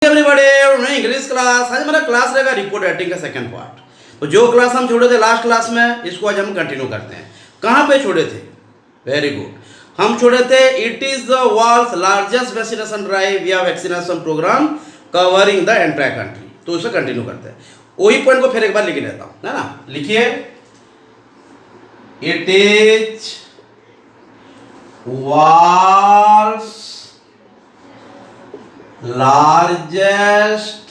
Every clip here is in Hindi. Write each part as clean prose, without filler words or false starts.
Everybody English class. आज हमारा क्लास रहेगा रिपोर्ट राइटिंग का सेकंड पार्ट। तो जो क्लास हम छोड़े थे लास्ट क्लास में, इसको आज हम कंटिन्यू करते हैं। कहाँ पे छोड़े थे? वेरी गुड, हम छोड़े थे it is the world's largest vaccination drive या vaccination programme covering the entire country. तो उसे कंटिन्यू करते हैं। वही पॉइंट को फिर एक बार लिख लेता हूँ, है ना। लिखिए, it is world's largest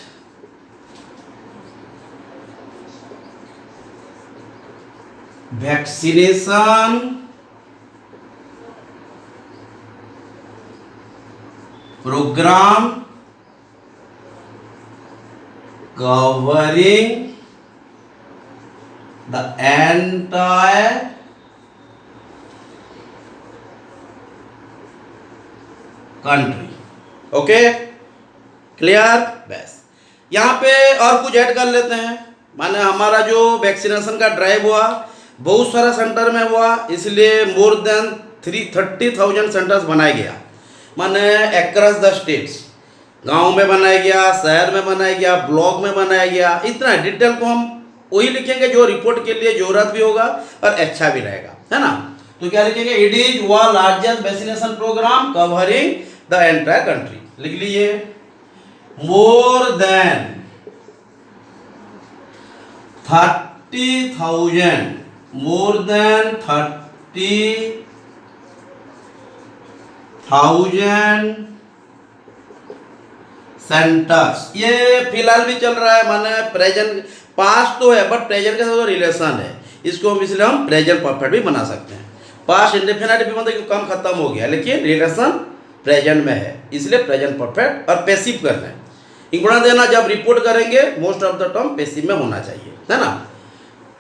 vaccination program covering the entire country. Okay, clear? बस यहाँ पे और कुछ ऐड कर लेते हैं। माने हमारा जो वैक्सीनेशन का ड्राइव हुआ बहुत सारा सेंटर में हुआ, इसलिए मोर देन 30,000 सेंटर्स बनाया गया। माने अक्रॉस द स्टेट्स, गांव में बनाया गया, शहर में बनाया गया, ब्लॉक में बनाया गया। इतना डिटेल को हम वही लिखेंगे जो रिपोर्ट के लिए जरूरत भी होगा और अच्छा भी रहेगा, है ना। तो क्या लिखेंगे? It is one largest vaccination programme covering the entire country. लिख लीजिए, more than 30,000 more than 30,000 centres. ये फिलहाल भी चल रहा है, माने प्रेजेंट पास्ट तो है बट प्रेजेंट के साथ रिलेशन है, इसको हम इसलिए हम प्रेजेंट परफेक्ट भी बना सकते हैं। पास्ट इंडेफिनिट भी मतलब काम खत्म हो गया लेकिन रिलेशन प्रेजेंट में है, इसलिए प्रेजेंट परफेक्ट और पैसिव करना है। इंपॉर्टेंट देना, जब रिपोर्ट करेंगे most of the term passive में होना चाहिए, है ना।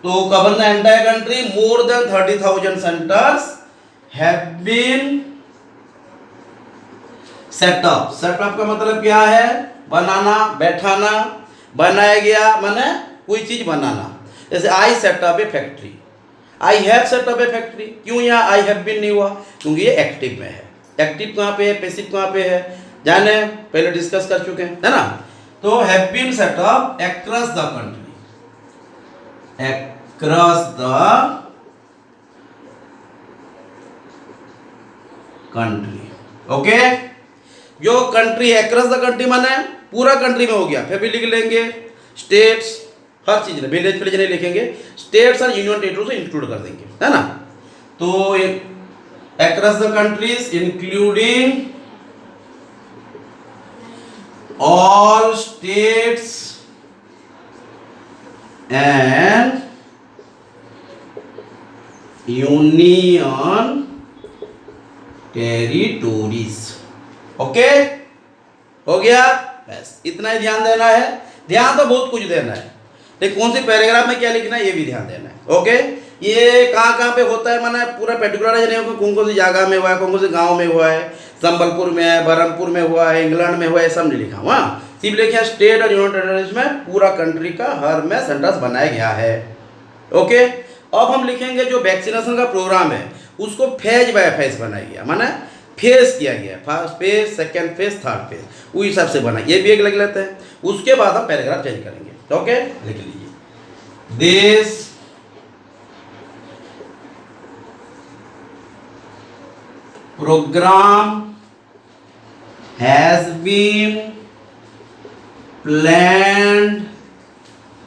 तो cover the entire country, more than 30,000 centres have been set up. Setup का मतलब क्या है? बनाना, बैठाना। बनाया गया माने कोई चीज बनाना। जैसे I set up a factory, I have set up a factory. क्यों यहाँ आई हैव बीन नहीं हुआ? क्योंकि ये एक्टिव में है। एक्टिव कहाँ पे है, पैसिव कहाँ पे है, जाने पहले डिस्कस कर चुके हैं, है ना। तो have been set up across the country, across the country. Okay, जो कंट्री अक्रॉस द कंट्री माने पूरा कंट्री में हो गया। फिर भी लिख लेंगे स्टेट्स, हर चीज में, विलेज विलेज नहीं लिखेंगे, स्टेट्स और यूनियन टेरिटरी से इंक्लूड कर देंगे, है ना। तो across the countries including all states and union territories। Okay, हो गया? बस इतना ही ध्यान देना है। ध्यान तो बहुत कुछ देना है, लेकिन कौन सी पैराग्राफ में क्या लिखना है ये भी ध्यान देना है। ओके, ये कहाँ कहाँ पे होता है माना पूरा पर्टिकुलर नहीं होगा, कौन कौन सी जगह में हुआ है, कौन कौन से गांव में हुआ है, संबलपुर में है, बरहमपुर में हुआ है, इंग्लैंड में हुआ है, सब नहीं लिखा हुआ। सिर्फ लिखा स्टेट और यूनियन टेरिटरीज में पूरा कंट्री का हर में सेंटर्स बनाया गया है। ओके, अब हम लिखेंगे जो वैक्सीनेशन का प्रोग्राम है उसको फेज बाय फेज बनाया गया, माना फेज किया गया, first phase, second phase, third phase, उस हिसाब से बना। ये भी एक लिख लेते हैं, उसके बाद हम पैराग्राफ चेंज करेंगे। ओके, लिख लीजिए, this program has been planned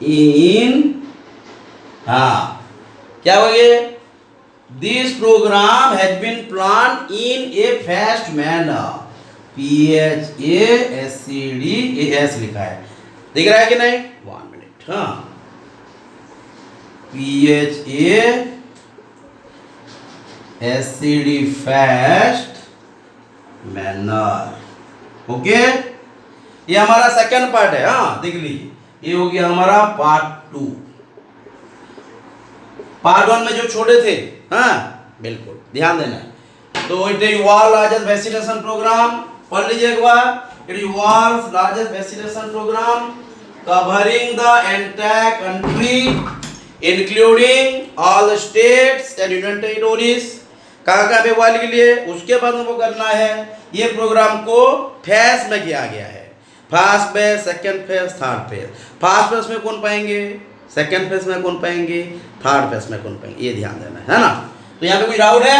in क्या हो गया? This program has been planned in a fast manner। PHASCDAS लिखा है, दिख रहा है कि नहीं? 1 minute. PHASCD fast manner। Okay, ये हमारा सेकंड पार्ट है। देख लीजिए, ये हो गया हमारा पार्ट 2। पार्ट 1 में जो छोड़े थे, बिल्कुल ध्यान देना है। तो it is world largest vaccination programme, पढ़ लीजिए एक बार। It is world largest vaccination programme covering the entire country including all states and union territories. कहाँ कहाँ पे वाले के लिए, उसके बाद हमको करना है। ये प्रोग्राम को फेज में किया गया है। First phase, second phase, third phase. First phase में कौन पाएंगे, सेकंड फेज में कौन पाएंगे, थर्ड फेज में कौन पाएंगे, ये ध्यान देना है ना। तो यहाँ पे कोई डाउट है?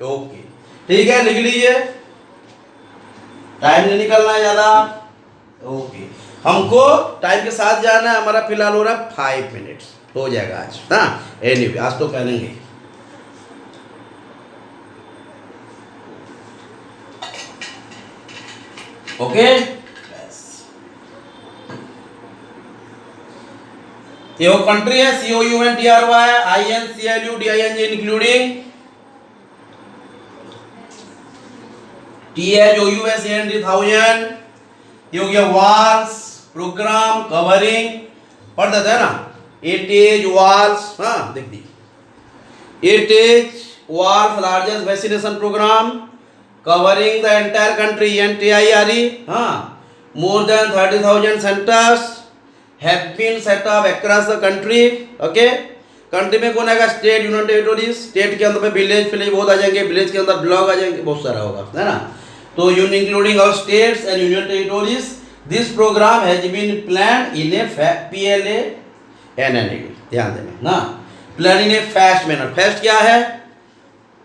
ओके ठीक है, लिख लीजिए, टाइम नहीं निकलना है ज़्यादा। ओके, हमको टाइम के साथ जाना है, हमारा फिलहाल हो रहा है 5 मिनट्स, हो जाएगा आज। हाँ एनीवे आज तो करेंगे। ओके ये कंट्री है COUNTRY INCLUDING इंक्लूडिंग THOUSAND। ये हो गया वार्स प्रोग्राम कवरिंग, पढ़ देते हैं ना, इट इज वार्स, हाँ देख दी, it is world's largest vaccination programme covering the entire country NTIRE। हाँ, more than 30,000 centres have been set up across the country। Okay, country में कौन आएगा, स्टेट, यूनियन टेरिटोरीज, स्टेट के अंदर में विलेज बहुत आ जाएंगे, विलेज के अंदर ब्लॉक आ जाएंगे, बहुत सारा होगा, है ना। तो including all states and union territories, this program has been plan in a PLA NNAD, ध्यान देना ना, plan in a fast manner. Fast क्या है,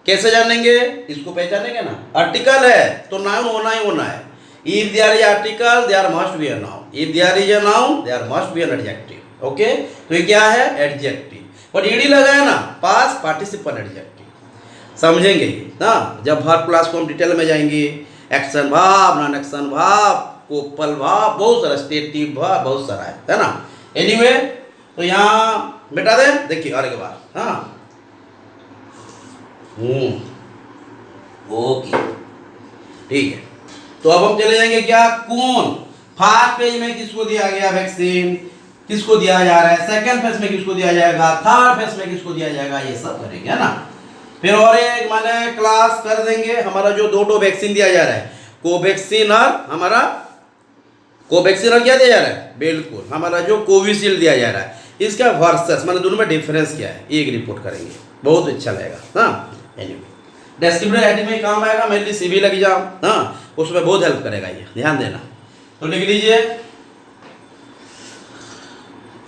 कैसे जानेंगे, इसको पहचानेंगे ना, आर्टिकल है तो नाउन होना ही होना है। If there is article, there must be a noun. If there is a noun, there must be an adjective. Okay? तो ये क्या है, adjective। पर ईडी लगा है ना, पास पार्टिसिपल एडजेक्टिव, समझेंगे ये ना जब वर्ब क्लास को हम डिटेल में जाएंगे। एक्शन भाव, नॉन एक्शन भाव, कोपल भाव, बहुत सारा, स्टेटिव भाव, बहुत सारा है ना। एनीवे तो यहाँ बेटा दे देखिए और के बाद, हाँ ओके ठीक है। तो अब हम चले जाएंगे क्या, कौन फर्स्ट पेज में किसको दिया गया वैक्सीन, किसको दिया जा रहा है, सेकंड फेज में किसको दिया जाएगा, थर्ड फेज में किसको दिया जाएगा, ये सब करेंगे, है ना। फिर और एक माने क्लास कर देंगे, हमारा जो दो वैक्सीन दिया जा रहा है, कोवैक्सीन और हमारा कोवैक्सीन और क्या दिया जा रहा है, बिल्कुल हमारा जो कोविशील्ड दिया जा रहा है, इसका वर्सेस माने दोनों में डिफरेंस क्या है, एक रिपोर्ट करेंगे, बहुत अच्छा लगेगा। हाँ एनीवे डिस्क्रिप्टिव राइटिंग में काम आएगा, मेनली सिविल एग्जाम, हाँ उसमें बहुत हेल्प करेगा, ये ध्यान देना। तो लिख लीजिए,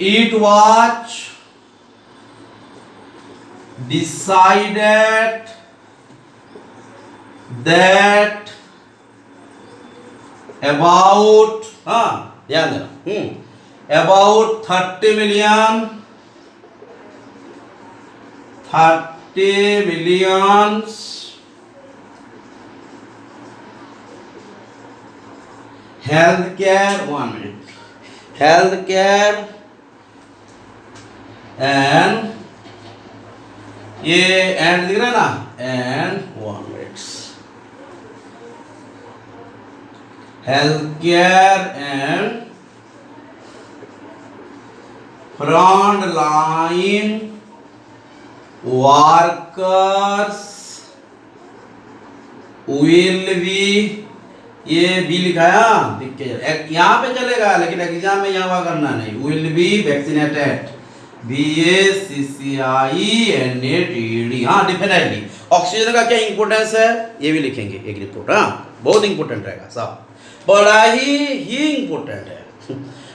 it was decided that about, हाँ ध्यान देना, about 30 million healthcare, 1 minute, healthcare and ये एंड दिख रहा है ना, and 1 minute, healthcare and front line workers will be, ये भी लिखा है दिख के, यहाँ पे चलेगा लेकिन एग्जाम में यहाँ करना नहीं, विल बी वैक्सीनेटेड, VACCINATED, हाँ डेफिनेटली। ऑक्सीजन का क्या इंपॉर्टेंस है ये भी लिखेंगे एक रिपोर्ट, हाँ बहुत इंपॉर्टेंट रहेगा सब, बड़ा ही इंपॉर्टेंट है।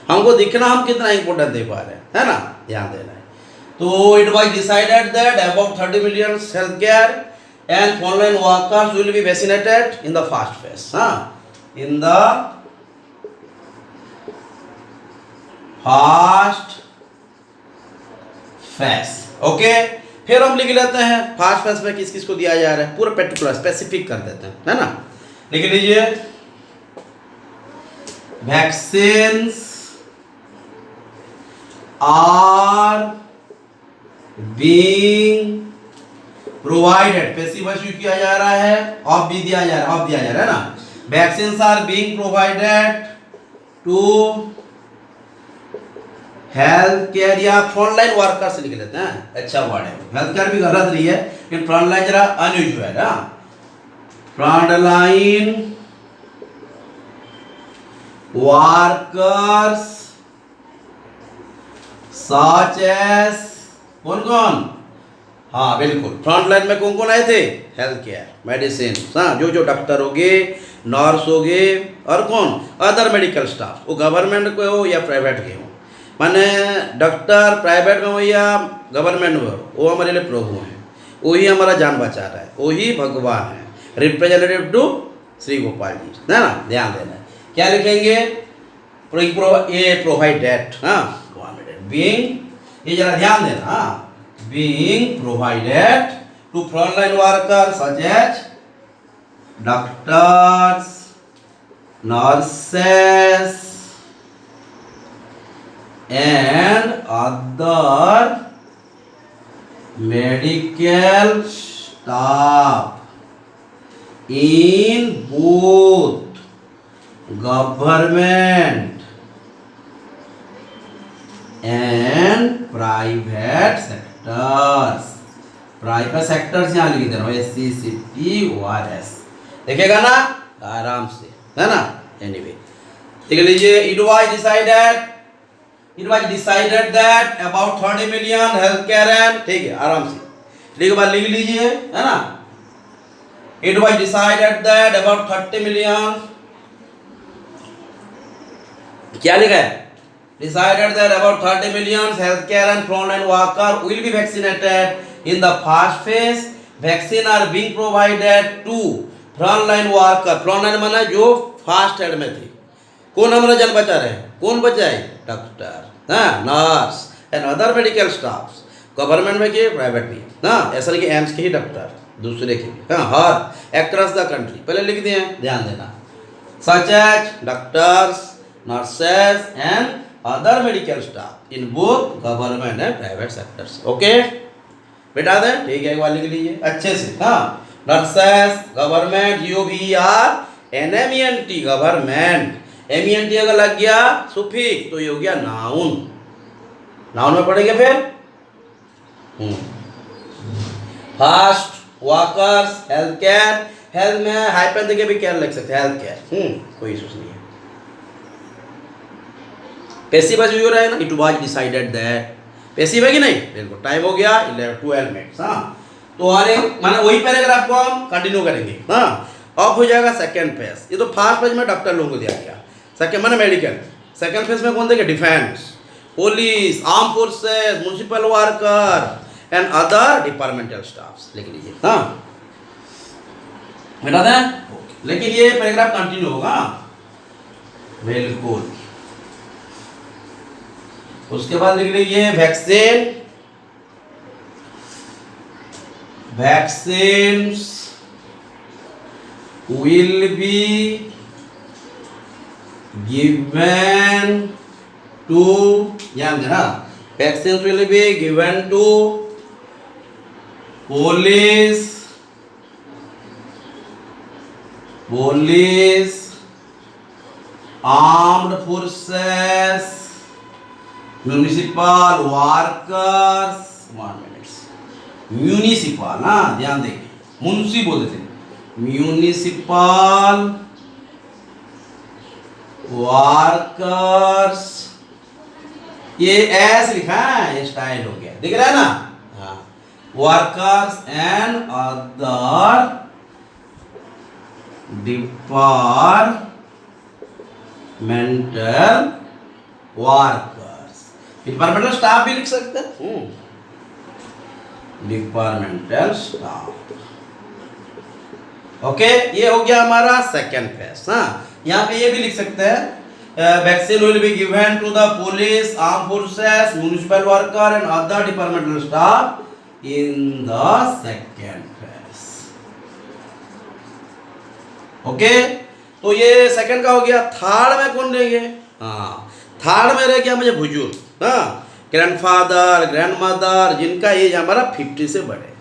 हमको दिखना हम कितना इंपॉर्टेंट दे पा रहे हैं, है ना, ध्यान देना है। तो it was decided that about 30 million health care and frontline workers will be vaccinated in the first phase, हाँ in the first phase। Okay, फिर हम लिख लेते हैं फर्स्ट फेज में किस किस को दिया जा रहा है, पूरा पर्टिकुलर स्पेसिफिक कर देते हैं, है ना। लिख लीजिए, vaccines are being provided, passive voice use किया जा रहा है, ऑफ भी दिया जा रहा है, ऑफ दिया जा रहा है ना। Vaccines are being provided to healthcare या frontline workers लिख लेते हैं, अच्छा वर्ड है, healthcare भी गलत नहीं है लेकिन frontline जरा अनयूजुअल है, frontline workers such as कौन कौन, हाँ बिल्कुल फ्रंट लाइन में कौन कौन आए थे, हेल्थ केयर, मेडिसिन, हाँ जो डॉक्टर हो गए, नर्स हो गए, और कौन अदर मेडिकल स्टाफ, वो गवर्नमेंट के हो या प्राइवेट के हो, माने डॉक्टर प्राइवेट में हो या गवर्नमेंट में हो, वो हमारे लिए प्रभु हैं, वही हमारा जान बचा रहा है, वही भगवान है, रिप्रेजेंटेटिव टू श्री गोपाल जी, है ना, ध्यान देना है। क्या लिखेंगे, ये प्रोवाइडेड, हाँ बीइंग, ये जरा ध्यान देना, हाँ being provided to frontline worker such as doctors, nurses and other medical staff in both government and private sectors. Private sectors यहाँ लिख दे रहा हूँ, SCCTORS, देखेगा ना आराम से, है ना। एनीवे देख लीजिए, it was decided that about 30 million healthcare and, ठीक है आराम से, ठीक है, बात लिख लीजिए, है ना। It was decided that about 30 million, क्या लिखा है, decided that about 30 million healthcare and frontline worker will be vaccinated in the first phase. Vaccine are being provided to frontline worker. Frontline माना जो फास्ट एड में थे, कौन हमारा जान बचा रहे हैं, कौन बचाए, डॉक्टर, हाँ nurse and other medical staffs, government में के प्राइवेट भी, हाँ ऐसा नहीं कि एम्स के ही डॉक्टर, दूसरे के भी, हाँ हर अक्रॉस द कंट्री, पहले लिख दिए, ध्यान देना, such as doctors, nurses and other medical staff in both government and private sectors. Okay बेटा दे, ठीक है, एक बार लिख लीजिए अच्छे से, हाँ nurses government, GOVERNMENT government, MENT अगर लग गया सुफिक्स तो ये हो गया नाउन, नाउन में पढ़ेंगे फिर। Fast workers, health care, health में हाइपन देके भी केयर लग सकते हैं, हेल्थ केयर, कोई इशू नहीं है। पैसिव वॉइस यूज रहेगा ना, it was decided that, passive है कि नहीं, बिल्कुल, टाइम हो गया 12 मिनट्स, हाँ तो अरे माने वही पैराग्राफ को हम कंटिन्यू करेंगे, हाँ अब हो जाएगा सेकंड फेज। ये तो फर्स्ट फेज में डॉक्टर लोगों को दिया गया, सेकंड माने मेडिकल, सेकंड फेज में कौन देगा, defence, police, arm forces, municipal worker and other departmental staffs, लिख लीजिए, हाँ बेटा दें, लेकिन ये पैराग्राफ कंटिन्यू होगा, बिल्कुल। उसके बाद लिख लीजिए vaccines will be given to, ध्यान देना, vaccines will be given to police, armed forces, municipal workers, 1 minute, municipal, ना ध्यान देंगे, मुंशी बोलते थे, म्यूनिसिपल वर्कर्स, ये एस लिखा है, ये स्टाइल हो गया, दिख रहा है ना, हाँ workers and other departmental workers, departmental staff भी लिख सकते हैं, डिपार्टमेंटल स्टाफ। ओके ये हो गया हमारा सेकेंड फेज, हाँ यहाँ पे ये भी लिख सकते हैं, vaccine will be given to the police, arm forces, municipal worker and other departmental staff in the second phase. Okay तो ये सेकेंड का हो गया। थर्ड में कौन रहेंगे, हाँ थर्ड में रह गया मुझे बुजुर्ग, हाँ ग्रैंडफादर, ग्रैंडमदर, जिनका एज हमारा 50 से बड़े,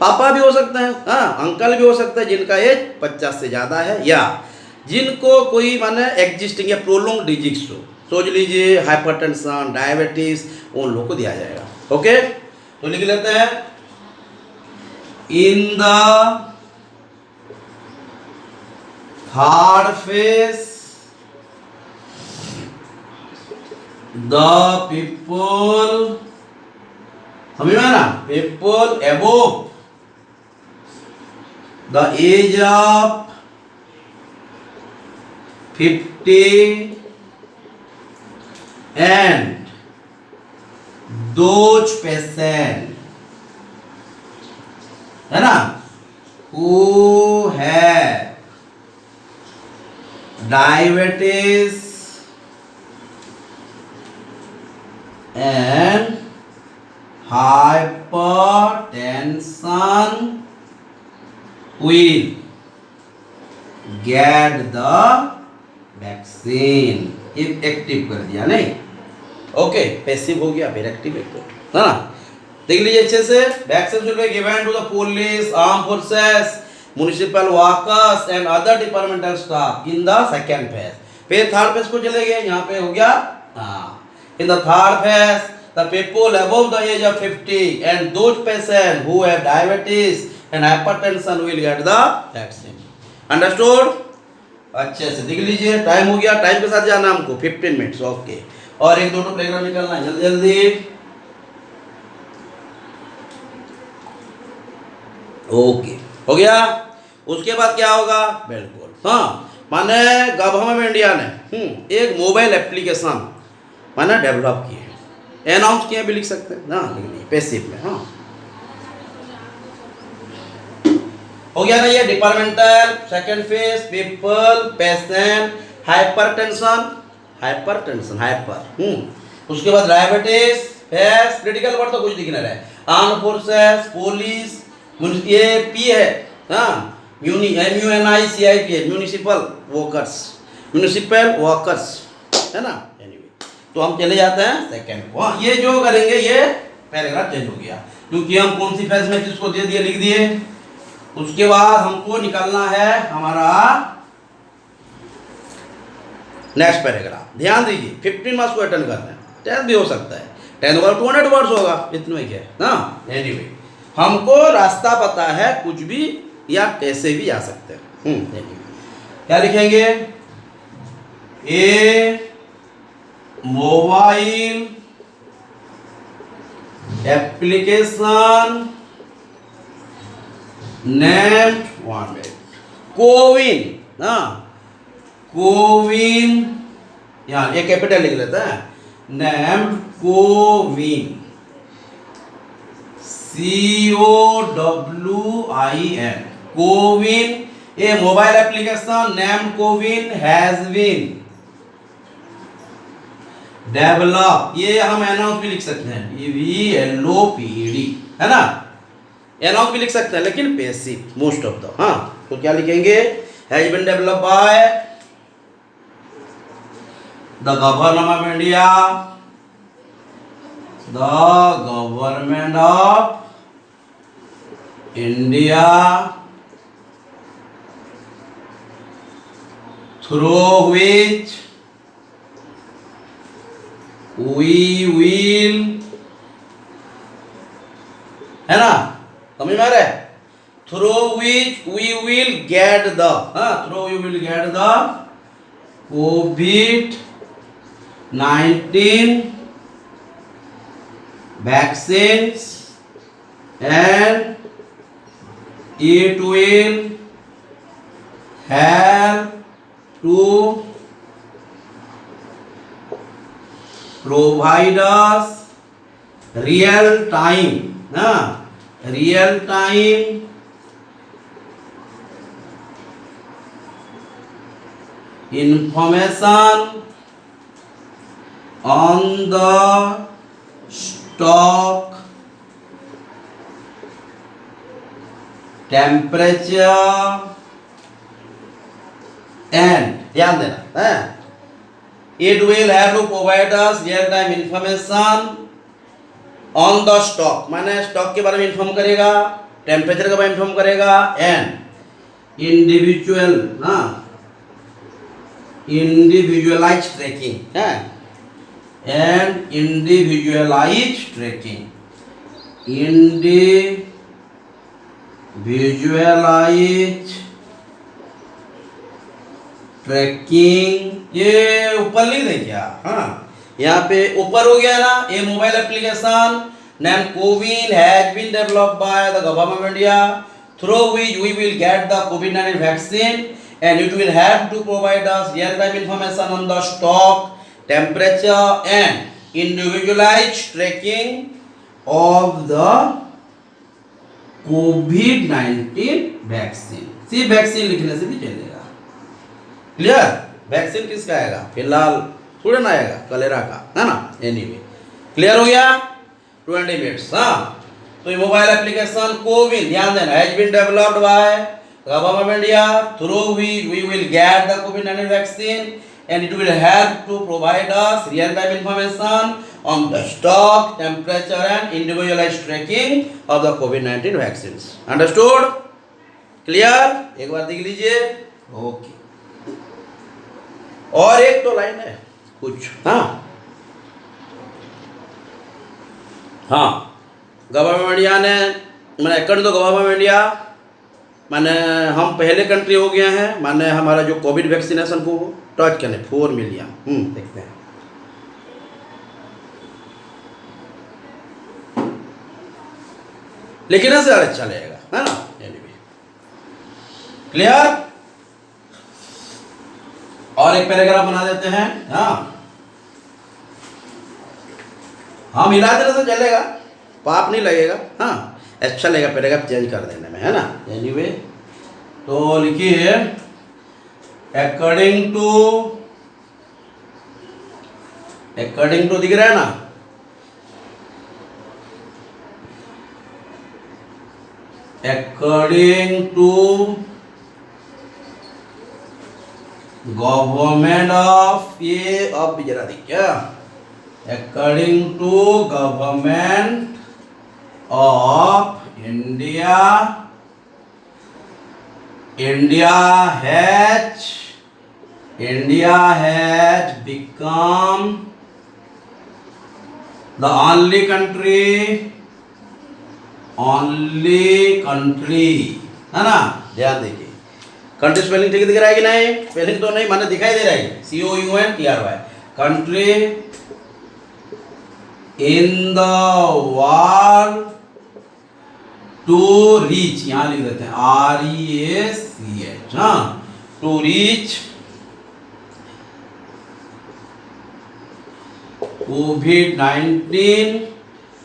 पापा भी हो सकते हैं, हाँ अंकल भी हो सकते हैं जिनका एज 50 से ज़्यादा है, या जिनको कोई माने एग्जिस्टिंग या प्रोलॉन्ग डिजीज हो, सोच लीजिए हाइपरटेंशन, डायबिटीज, उन लोग को दिया जाएगा। ओके तो लिख लेते हैं, in the third phase the people, समझ में ना, people above the age of 50 and those patient है ना who have diabetes and hypertension will get the vaccine। if active कर दिया नहीं, ओके पैसिव हो गया, फिर एक्टिव है ना। देख लीजिए अच्छे से, vaccine will be given to the police, arm forces, municipal workers and other departmental staff in the second phase. फिर थर्ड फेज को चले गए, यहाँ पे हो गया in the third phase the people above the age of 50 and those patient who have diabetes and hypertension will get the vaccine. Understood? अच्छे से देख लीजिए, टाइम हो गया, टाइम के साथ जाना हमको 15 मिनट्स, ओके। और एक दोनों प्लेग्राम निकलना है, जल्दी जल्दी, ओके हो गया। उसके बाद क्या होगा, बिल्कुल हाँ, माने गवर्नमेंट इंडिया ने एक मोबाइल एप्लीकेशन माने डेवलप किए, अनाउंस किए भी लिख सकते हैं ना, लिखनी पैसिव में। हाँ हो गया ना ये departmental, second phase people, patient, hypertension, hyper, उसके बाद डायबिटीज, फेस, क्रिटिकल वर्ड तो कुछ दिख नहीं रहा है, आर्म फोर्सेस, पुलिस, ये पी है हाँ, MUNICIP है, म्यूनिसिपल वर्कर्स है ना। एनीवे तो हम चले जाते हैं सेकंड को। ये जो करेंगे ये पैराग्राफ चेंज हो गया, क्योंकि हम कौन सी फेज में किसको दे दिए, लिख दिए। उसके बाद हमको निकालना है हमारा नेक्स्ट पैराग्राफ। ध्यान दीजिए 15 मार्क्स को अटेंड करना है, 10 भी हो सकता है, 10 होगा 200 वर्ड्स होगा, इतने क्या है ना। एनीवे हमको रास्ता पता है, कुछ भी या कैसे भी आ सकते हैं। क्या लिखेंगे, a mobile application name CoWIN, हाँ कोविन, यहाँ एक कैपिटल लिख लेते हैं, name CoWIN, COWIN, CoWIN, a mobile application name CoWIN has been develop, ये हम अनाउंस भी लिख सकते हैं, VLOPED है ना, अनाउंस भी लिख सकते हैं, लेकिन पैसिव मोस्ट ऑफ द। हाँ तो क्या लिखेंगे, has been develop by the government of India, the government of India through which we will, है ना, समझ में आ रहा है, through which we will get the, through we will get the COVID-19 vaccines and it will help to provide us real time information on the stock, temperature and, ध्यान देना है, it will have to provide us real time information on the stock, माने स्टॉक के बारे में इन्फॉर्म करेगा, टेम्परेचर के बारे में इन्फॉर्म करेगा, एंड individualized tracking है, and individualized tracking, ये ऊपर लिख दें क्या, हाँ यहाँ पे ऊपर हो गया ना, ये mobile application name CoWIN has been developed by the government of India through which we will get the COVID-19 vaccine and it will have to provide us real-time information on the stock, temperature, and individualized tracking of the COVID-19 vaccine. सिर्फ वैक्सीन लिखने से भी चलेगा। क्लियर? वैक्सीन किसका आएगा? फिलहाल थोड़ा ना आएगा, कलेरा का, है ना? एनीवे क्लियर हो गया? 20 मिनट्स। हाँ, तो ये मोबाइल एप्लीकेशन कोविन, ध्यान देना, has been developed by government of India through which we will get the कोविड-19 vaccine and it will help to provide us real time information on the stock, temperature and individualized tracking of the COVID-19 vaccines. Understood? Clear? एक बार देख लीजिए। ओके, और एक तो लाइन है कुछ। हाँ हाँ, गवर्नमेंट ऑफ इंडिया ने, मैंने अकॉर्डिंग तो गवर्नमेंट ऑफ इंडिया माने हम पहले कंट्री हो गए हैं, माने हमारा जो कोविड वैक्सीनेशन को टच करने 4 मिलियन। देखते हैं, लेकिन ऐसे अच्छा लगेगा, है ना? क्लियर? और एक पैराग्राफ बना देते हैं। हाँ मिला देने से चलेगा, पाप नहीं लगेगा। हाँ, अच्छा लगेगा पैराग्राफ चेंज कर देने में, है ना? एनीवे, तो लिखिए अकॉर्डिंग टू दिख रहा है ना? अकॉर्डिंग टू गवर्नमेंट ऑफ, ये अब जरा दिख क्या, according to government of India, India has become the only country, है ना? ध्यान देखिए, कंट्री स्पेलिंग ठीक दिख रहा है कि नहीं? स्पेलिंग तो नहीं, माने दिखाई दे रहा है, COUNTRY, country in the world to reach, यहां लिख देते हैं REACH, हाँ, टू रीच COVID-19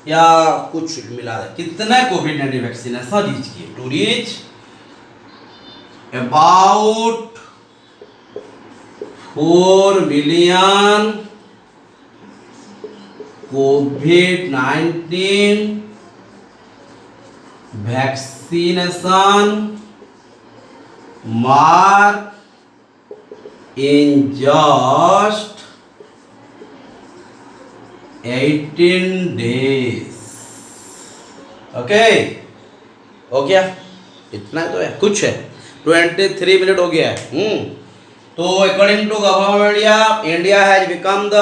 या कुछ मिला है, कितना COVID-19 वैक्सीन ऐसा रीच किए, to reach about 4 million COVID-19 vaccination mark in just 18 days। Okay, हो गया? इतना तो है, कुछ है, 23 मिनट हो गया है। तो according to government of India has become the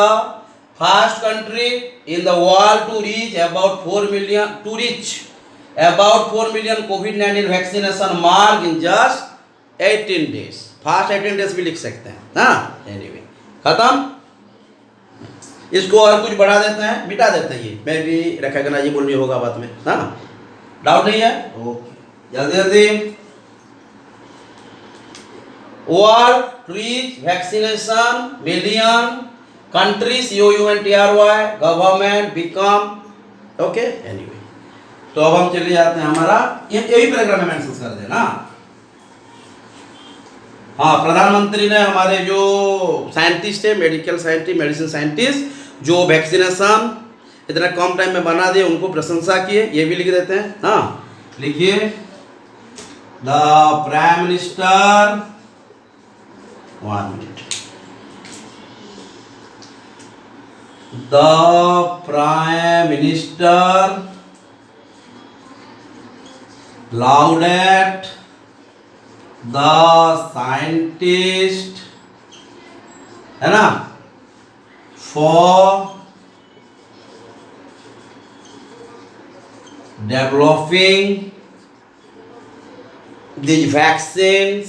first country in the world to reach about 4 million COVID-19 vaccination mark in just 18 days. Fast 18 days भी लिख सकते हैं, हाँ? एनीवे, खत्म। इसको और कुछ बढ़ा देते हैं, मिटा देते हैं, ये मैं भी रिकॉग्नाइज बोलनी होगा बाद में, हाँ? डाउट नहीं है? ओके, जल्दी जल्दी। World reach vaccination million countries, COUNTRY, government become, okay? Anyway, तो अब हम चले जाते हैं हमारा, यही पैराग्राफ में मेंशन कर देना। हाँ, प्रधानमंत्री ने हमारे जो साइंटिस्ट है, मेडिकल साइंटिस्ट, मेडिसिन साइंटिस्ट, जो वैक्सीनेशन इतना कम टाइम में बना दिए, उनको प्रशंसा किए, ये भी लिख देते हैं। हाँ, लिखिए the prime minister, 1 minute, the prime minister lauded the scientist, है ना, for developing these vaccines,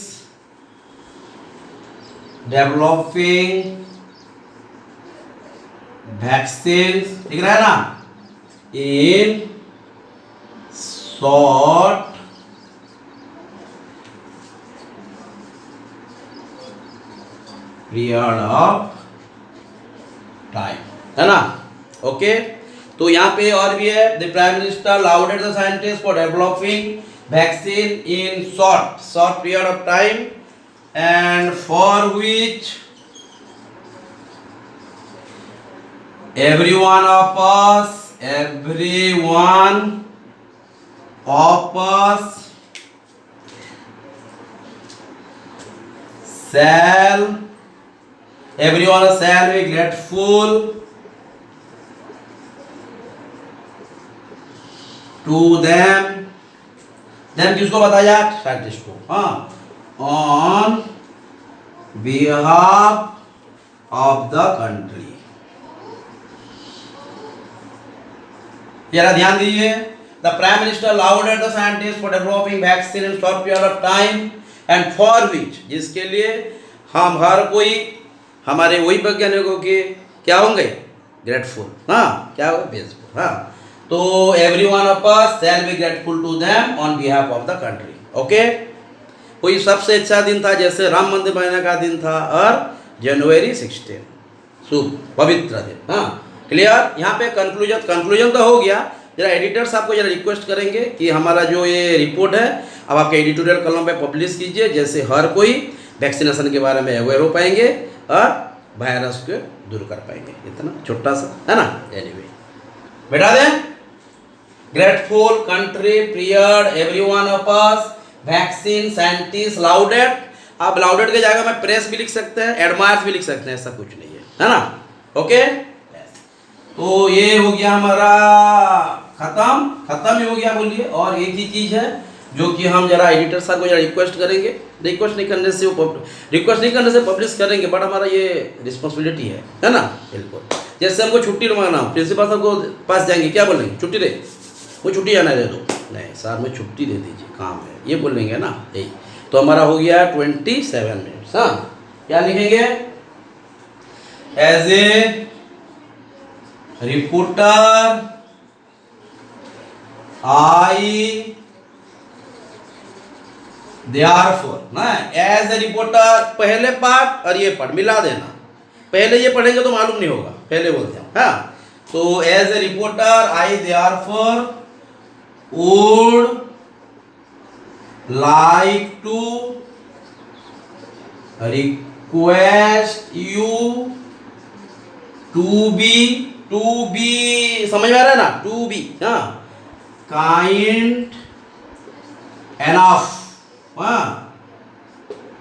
दिख रहा है ना, in short period of time, है ना। ओके, तो यहाँ पे और भी है, the prime minister lauded the scientist for developing vaccine in short period of time and for which everyone of us shall be grateful to them, then किसको बताया, साइंटिस्ट को, हाँ, on behalf of the country। जरा ध्यान दीजिए, the prime minister lauded the scientist for developing vaccine in short period of time and for which, जिसके लिए हम हर कोई हमारे वही वैज्ञानिकों के क्या होंगे, ग्रेटफुल, हाँ, क्या होगा, बेसफुल, हाँ। तो every one of us shall be grateful to them on behalf of the country. Okay, कोई सबसे अच्छा दिन था, जैसे राम मंदिर बनाने का दिन था, और जनवरी 16 शुभ पवित्र दिन, हाँ, क्लियर। यहाँ पे कंक्लूजन तो हो गया। जरा एडिटर्स आपको जरा रिक्वेस्ट करेंगे कि हमारा जो ये रिपोर्ट है अब आपके एडिटोरियल कॉलम पे पब्लिश कीजिए, जैसे हर कोई वैक्सीनेशन के बारे में अवेयर हो पाएंगे और वायरस को दूर कर पाएंगे। इतना छोटा सा है ना, एनीवे बैठा दें। Grateful country period everyone of us vaccine scientist lauded. आप लाउडेड के जगह में प्रेस भी लिख सकते हैं, एडमायर्स भी लिख सकते हैं, ऐसा कुछ नहीं है ना। ओके, तो ये हो गया हमारा खत्म ही हो गया, बोलिए। और एक ही चीज़ है जो कि हम जरा एडिटर साहब को जरा रिक्वेस्ट करेंगे, रिक्वेस्ट नहीं करने से पब्लिश करेंगे, बट हमारा ये रिस्पॉन्सिबिलिटी है ना, बिल्कुल। जैसे हमको छुट्टी मांगना हो, प्रिंसिपल साहब को पास जाएंगे, क्या बोलेंगे, छुट्टी दे, वो छुट्टी आना दे दो, नहीं सर मुझे छुट्टी दे दीजिए, काम है, ये बोलेंगे ना, यही। तो हमारा हो गया 27 मिनट्स। हाँ, क्या लिखेंगे, as a reporter I therefore, ना, एज ए रिपोर्टर पहले पार्ट और ये पार्ट मिला देना, पहले ये पढ़ेंगे तो मालूम नहीं होगा, पहले बोलते हैं। हाँ, तो as a reporter I therefore would like to request you to be समझ में आ रहा है ना, टू बी, हाँ, काइंड एनफ, हाँ,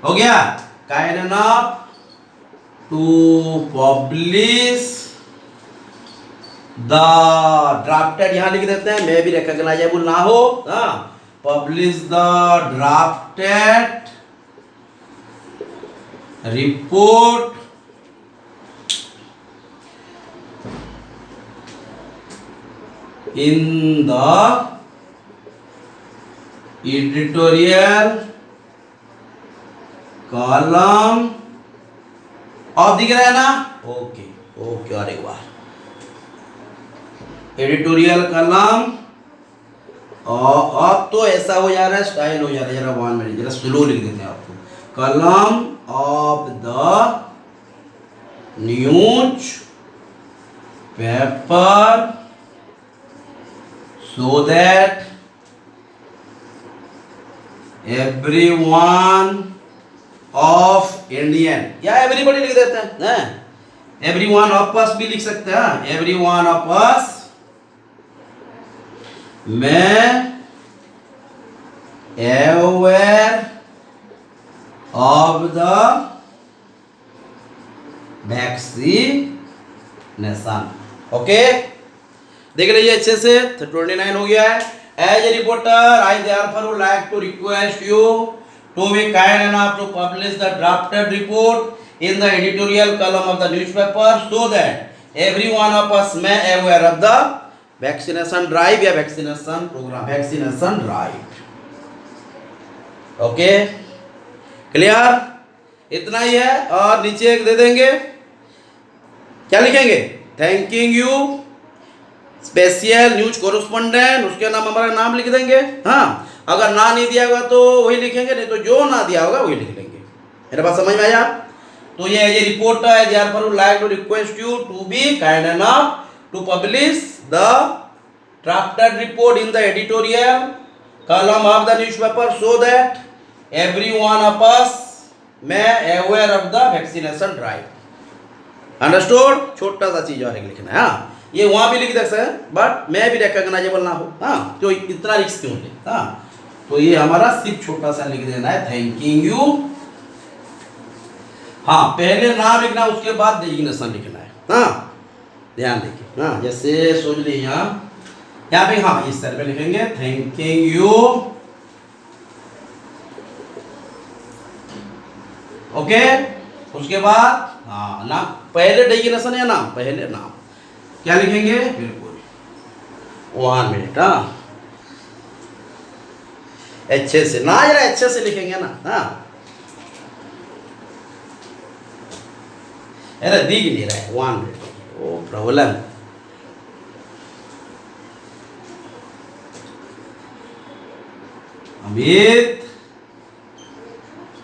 हो गया, kind enough to publish the drafted, यहां लिख देते हैं, मैं भी रिकॉग्नाइजेबल ना हो, हाँ, publish the drafted report in the editorial column of, दिख रहा है ना, ओके, और एक बार एडिटोरियल कॉलम अब तो ऐसा हो जा रहा है, स्टाइल हो जा रहा है, जरा 1 मिनट, जरा स्लो लिख देते हैं आपको, column of the news paper so that everyone of Indian, या everybody लिख देते हैं ना, everyone of us भी लिख सकते हैं, everyone of us मैं aware of the vaccination। Okay, देख लीजिए अच्छे से, 29 हो गया है। As a reporter I therefore would like to request you to be kind enough to publish the drafted report in the editorial column of the newspaper so that everyone of us may aware of the vaccination drive या vaccination programme, vaccination drive. Okay, clear, इतना ही है। और नीचे एक दे देंगे, क्या लिखेंगे, thanking you special news correspondent, उसके नाम हमारा नाम लिख देंगे। हाँ, अगर ना नहीं दिया होगा तो वही लिखेंगे, नहीं तो जो ना दिया होगा वही लिख लेंगे। मेरे बात समझ में आया, तो ये एज ए रिपोर्टर है, therefore would like to request you to be kind enough to publish the drafted report in the editorial column of the newspaper so that every one of us may aware of the vaccination drive. Understood? छोटा सा चीज और लिखना है। हाँ, ये वहां भी लिख सकते हैं, बट मैं भी रिकॉग्नाइजेबल ना हो। हाँ, तो इतना रिस्क क्यों ले? हाँ, तो ये हमारा सिर्फ छोटा सा लिख देना है, थैंकिंग यू। हाँ, पहले नाम लिखना, उसके बाद डेजिग्नेशन लिखना है। हाँ, ध्यान देखिए। हाँ, जैसे सोच ली यहाँ पे, हाँ, इस तरह पे लिखेंगे, थैंकिंग यू। ओके, उसके बाद हाँ, नाम पहले डेजिग्नेशन या नाम? पहले नाम। क्या लिखेंगे? बिल्कुल 1 मिनट। हाँ, अच्छे से ना, जरा अच्छे से लिखेंगे ना। हाँ, अरे दिख नहीं रहा है। 1 minute. No problem. Amit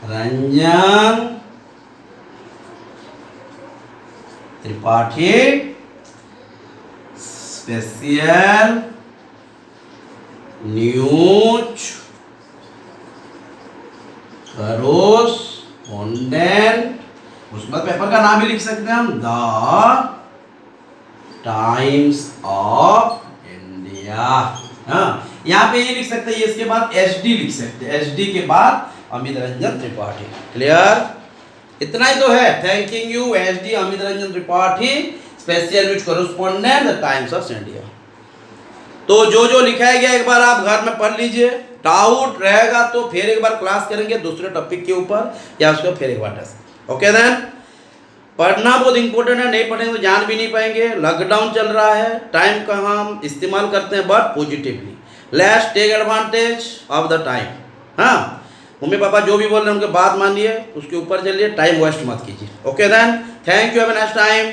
Ranjan Tripathi, special news correspondent. उसके बाद पेपर का नाम भी लिख सकते हैं हम, द टाइम्स ऑफ इंडिया। हाँ, यहाँ पे ये लिख सकते हैं, इसके बाद एचडी लिख सकते हैं, एचडी के बाद अमित रंजन त्रिपाठी। क्लियर? इतना ही तो है, thanking you HD Amit Ranjan Tripathi, special news correspondent the times of India. तो जो लिखा गया एक बार आप घर में पढ़ लीजिए, डाउट रहेगा तो फिर एक बार क्लास करेंगे दूसरे टॉपिक के ऊपर, या उसको फिर एक बार टेस्ट। ओके देन, पढ़ना बहुत इंपॉर्टेंट है, नहीं पढ़ेंगे तो जान भी नहीं पाएंगे। लॉकडाउन चल रहा है, टाइम का हम इस्तेमाल करते हैं but positively. Let's take advantage of the time. हाँ, मम्मी पापा जो भी बोल रहे हैं उनके बात मानिए, उसके ऊपर चलिए, टाइम वेस्ट मत कीजिए। Okay then, thank you, have a nice time.